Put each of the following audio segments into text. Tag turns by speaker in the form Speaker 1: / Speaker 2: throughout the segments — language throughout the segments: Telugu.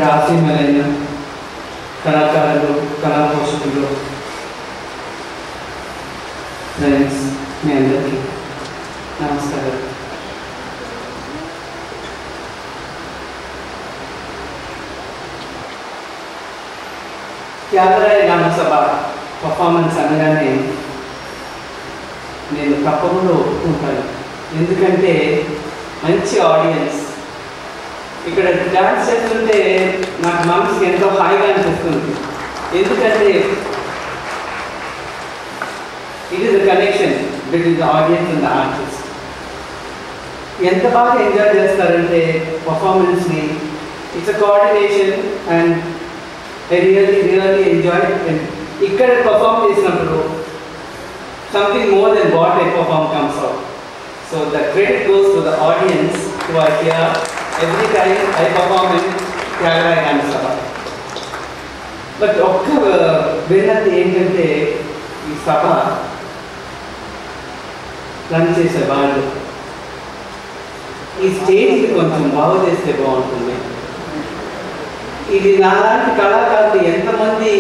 Speaker 1: ఆసీనులైన కళాకారులు, కళా పోషకులు, ఫ్రెండ్స్, మీ అందరికీ నమస్కారం. త్యాగరాయ గాన సభ పర్ఫార్మెన్స్ అనగానే నేను తప్పకుండా ఒప్పుకుంటాను. ఎందుకంటే మంచి ఆడియన్స్. ఇక్కడ డాన్స్ చేస్తుంటే నాకు మనసుకి ఎంతో హాయిగా అనిపిస్తుంది. ఎందుకంటే it is the connection between the audience and the artist. ఎంత బాగా ఎంజాయ్ చేస్తారంటే పర్ఫార్మెన్స్ని. It's a coordination and I really enjoy. ఇక్కడ పర్ఫామ్ చేసినప్పుడు something more than what I perform comes out. So the credit goes to the audience who are here every time I perform in Thyagaraya Gana Sabha. But ఒక్క విన్నది ఏంటంటే ఈ సభ రన్ చేసే వాళ్ళు ఈ స్టేజ్ని కొంచెం బాగు చేస్తే బాగుంటుంది. ఇది నాలాంటి కళాకారులు ఎంతమంది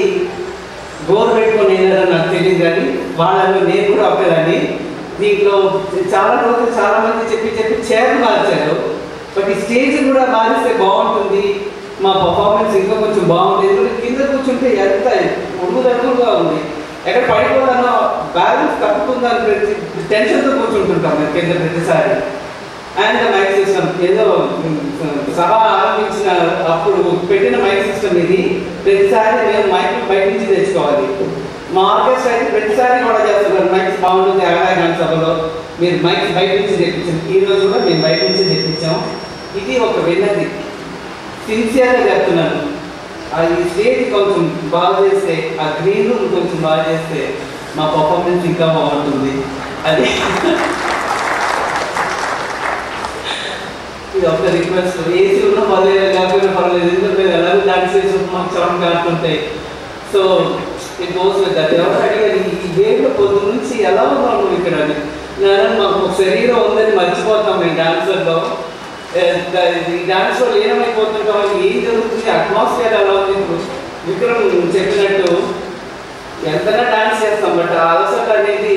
Speaker 1: గోరు పెట్టుకొని వెళ్ళారో నాకు తెలియదు, కానీ వాళ్ళలో నేను కూడా ఒక్కదాన్ని. దీంట్లో చాలా రోజులు చాలామంది చెప్పి చైర్లు మార్చారు. బట్ ఈ స్టేజ్ కూడా మారిస్తే బాగుంటుంది, మా పర్ఫార్మెన్స్ ఇంకా కొంచెం బాగుంటుంది. ఎందుకంటే కింద కూర్చుంటే ఎంత ఉడుగుదడుగుగా ఉంది, ఎక్కడ పడిపోతానో బ్యాలెన్స్ తప్పుతుందని ప్రతి టెన్షన్తో కూర్చుంటుంటాం మేము కింద ప్రతిసారి. అండ్ మైక్ సిస్టమ్ ఏదో సభ ఆరంభించిన అప్పుడు పెట్టిన మైక్ సిస్టమ్ ఇది. ప్రతిసారి మేము మైక్ బయట నుంచి తెచ్చుకోవాలి. మా ఆర్కెస్ట్రా అయితే ప్రతిసారి కూడా చేస్తున్నారు, మైక్స్ బాగుంటుంది త్యాగరాయ గాన సభలో మీరు మైక్స్ బయట నుంచి తెప్పించాం. ఈరోజు కూడా మేము బయట నుంచి తెప్పించాం. ఇది ఒక విన్నది, సిన్సియర్గా చెప్తున్నాను. ఈ స్టేజ్ కొంచెం బాగా చేస్తే, ఆ గ్రీన్ రూమ్ కొంచెం బాగా చేస్తే మా పర్ఫార్మెన్స్ ఇంకా బాగుంటుంది. అది ఇది ఒక రిక్వెస్ట్. ఏసీ ఉన్నా పర్లేదు, కాకపోయినా పర్లేదు, ఎందుకంటే ఎలాగో డాన్స్ చేసి మాకు చవన్ కాకుంటాయి. So it goes with that. ఎవరు అడిగారు ఈ వేలో పొద్దు నుంచి ఎలా ఉన్నాము ఇక్కడ అని. నేను మాకు శరీరం ఉందని మర్చిపోతాం మేము డాన్సర్లో. ఈ డాన్స్లో లీనమైపోతుంటాం. ఏం జరుగుతుంది, అట్మాస్ఫియర్ ఎలా ఉంది. ఇప్పుడు విక్రమ్ చెప్పినట్టు ఎంతైనా డాన్స్ చేస్తాం, బట్ అలసట అనేది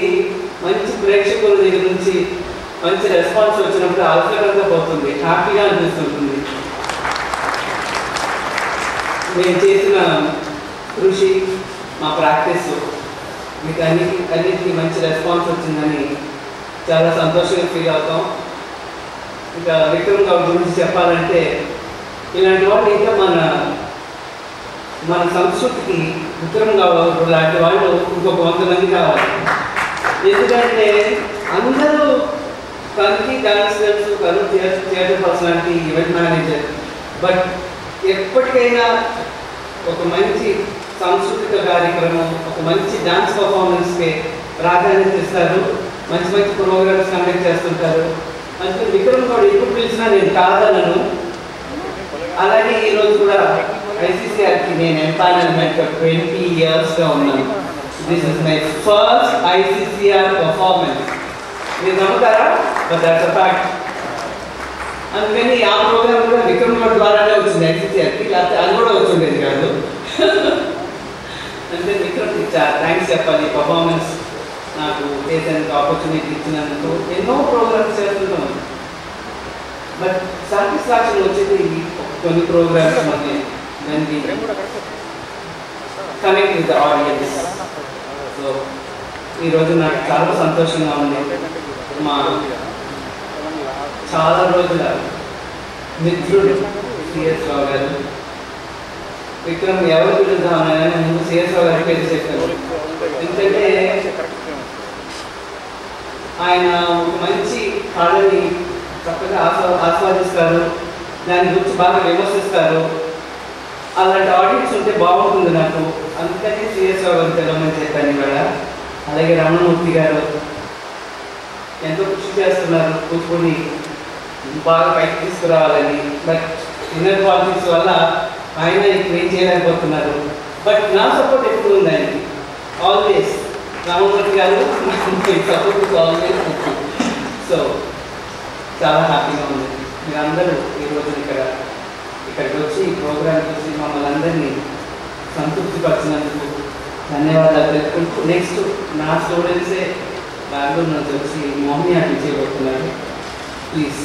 Speaker 1: మంచి ప్రేక్షకుల దగ్గర నుంచి మంచి రెస్పాన్స్ వచ్చినప్పుడు అలసటంతా పోతుంది, హ్యాపీగా అనిపిస్తుంటుంది. మేము చేసిన కృషి, మా ప్రాక్టీస్ మీకు అన్నిటికీ మంచి రెస్పాన్స్ వచ్చిందని చాలా సంతోషంగా ఫీల్ అవుతాం. ఇంకా విక్రమ్ గౌడ్ గురించి చెప్పాలంటే ఇలాంటి వాళ్ళు ఇంకా మన సంస్కృతికి విక్రమ్ గౌడ్ లాంటి వాళ్ళు ఇంకొక 100 మంది కావాలి. ఎందుకంటే అందరూ తనకి డాన్స్ తెలుసు, తను theatre personality, event manager. But ఎప్పటికైనా ఒక మంచి సాంస్కృతిక కార్యక్రమం, ఒక మంచి డాన్స్ పర్ఫార్మెన్స్కి ప్రాధాన్యత ఇస్తారు. మంచి మంచి ప్రోగ్రామ్స్ కండక్ట్ చేస్తుంటారు. అందుకే విక్రమ్ గౌడ్ ఎప్పుడు పిలిచినా నేను కాదనను. అలాగే ఈరోజు కూడా ఐసీసీఆర్కి నేను ఎంపానల్మెంట్ 20 yearsగా ఉన్నాను. This is my first ICCR performance. మీరు నమ్ముతారా? But that's a fact. అందుకని ఆ ప్రోగ్రామ్ కూడా విక్రమ్ గౌడ్ ద్వారానే వచ్చింది ఐసీసీఆర్కి, లేకపోతే అది కూడా వచ్చిండేది కాదు. అంటే విక్రమ్ థ్యాంక్స్ చెప్పాలి. పర్ఫార్మెన్స్ నాకు చేసేందుకు ఆపర్చునిటీ ఇచ్చినందుకు. ఎన్నో ప్రోగ్రామ్స్ చేస్తున్నాం, బట్ సాటిస్ఫాక్షన్ వచ్చేది కొన్ని ప్రోగ్రామ్స్ మనకి connect with the audience. So ఈరోజు నాకు చాలా సంతోషంగా ఉంది. మా చాలా రోజుల మిత్రుడు సిఎస్ రావు గారు, విక్రమ్ ఎవరు పిలుద్దామని ముందు సిఎస్ రావు గారి పేరు చెప్పారు. ఎందుకంటే ఆయన ఒక మంచి కళని చక్కగా ఆస్వాదిస్తారు, దాని గురించి బాగా విమర్శిస్తారు. అలాంటి ఆడియన్స్ ఉంటే బాగుంటుంది నాకు. అందుకని సిఎస్ రావు గారు తెలవమని చెప్పాను ఇవాళ. అలాగే రమణమూర్తి గారు ఎంతో కృషి చేస్తున్నారు కూర్చొని బాగా పైకి తీసుకురావాలని. బట్ ఇన్నర్ పాలిటిక్స్ వల్ల ఆయన ఇప్పుడు ఏం చేయలేకపోతున్నారు. బట్ నా సపోర్ట్ ఎప్పుడు ఉంది ఆయనకి. ఆల్వేస్ రమణమూర్తి గారు సపోర్ట్ ఆల్వేస్. సో చాలా హ్యాపీగా ఉంది. మీరందరూ ఈరోజు ఇక్కడ ఇక్కడికి వచ్చి ఈ ప్రోగ్రామ్ చూసి మమ్మల్ని అందరినీ సంతృప్తిపరిచినందుకు ధన్యవాదాలు తెలుపుకుంటూ నెక్స్ట్ నా స్టూడెంట్సే బెంగళూరు నుంచి వచ్చి మోహిని ఆటలు చేయబోతున్నారు. ప్లీజ్.